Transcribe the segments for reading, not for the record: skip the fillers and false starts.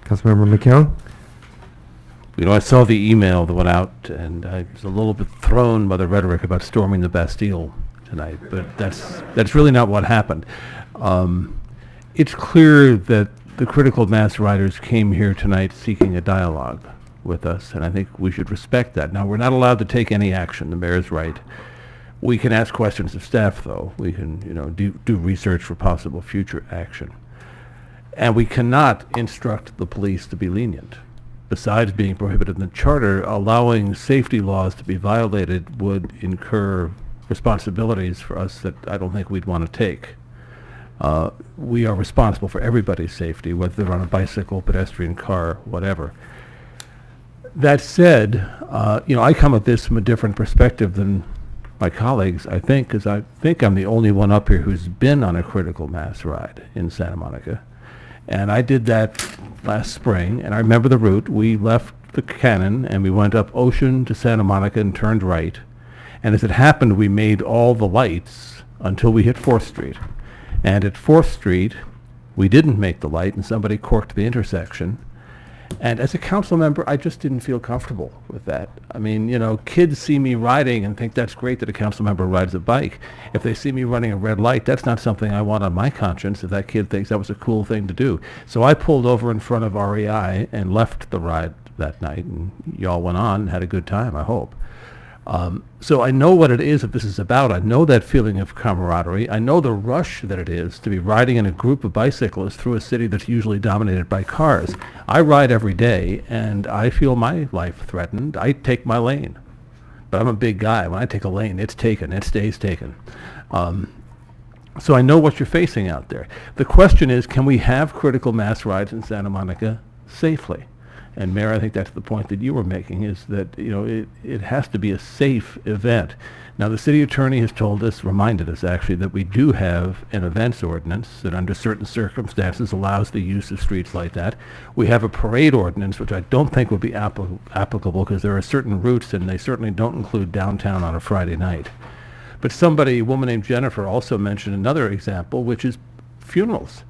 Councilmember McKeown? You know, I saw the email that went out, and I was a little bit thrown by the rhetoric about storming the Bastille tonight, but that's really not what happened. It's clear that the critical mass riders came here tonight seeking a dialogue with us, and I think we should respect that. Now, we're not allowed to take any action. The mayor's right. We can ask questions of staff, though. We can, do research for possible future action. And we cannot instruct the police to be lenient. Besides being prohibited in the charter, allowing safety laws to be violated would incur responsibilities for us that I don't think we'd want to take. We are responsible for everybody's safety, whether they're on a bicycle, pedestrian, car, whatever. That said, I come at this from a different perspective than my colleagues, I think, because I think I'm the only one up here who's been on a critical mass ride in Santa Monica. And I did that last spring, and I remember the route. We left the Cannon, and we went up Ocean to Santa Monica and turned right. And as it happened, we made all the lights until we hit 4th Street. And at 4th Street, we didn't make the light, and somebody corked the intersection. And as a council member, I just didn't feel comfortable with that. I mean, kids see me riding and think that's great that a council member rides a bike. If they see me running a red light, that's not something I want on my conscience if that kid thinks that was a cool thing to do. So I pulled over in front of REI and left the ride that night, and y'all went on and had a good time, I hope. So I know what it is that this is about. I know that feeling of camaraderie. I know the rush that it is to be riding in a group of bicyclists through a city that's usually dominated by cars. I ride every day, and I feel my life threatened. I take my lane. But I'm a big guy. When I take a lane, it's taken. It stays taken. So I know what you're facing out there. The question is, can we have critical mass rides in Santa Monica safely? And Mayor, I think that's the point that you were making, is that it has to be a safe event. Now, the city attorney has reminded us actually, that we do have an events ordinance that under certain circumstances allows the use of streets like that. We have a parade ordinance, which I don't think would be applicable because there are certain routes, and they certainly don't include downtown on a Friday night. But a woman named Jennifer, also mentioned another example, which is funerals.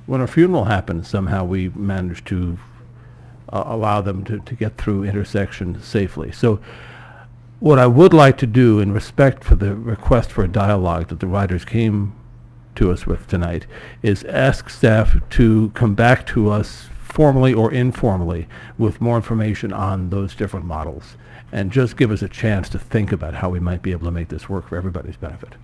When a funeral happens, somehow we manage to allow them to get through intersections safely. So what I would like to do, in respect for the request for a dialogue that the riders came to us with tonight, is ask staff to come back to us formally or informally with more information on those different models, and just give us a chance to think about how we might be able to make this work for everybody's benefit.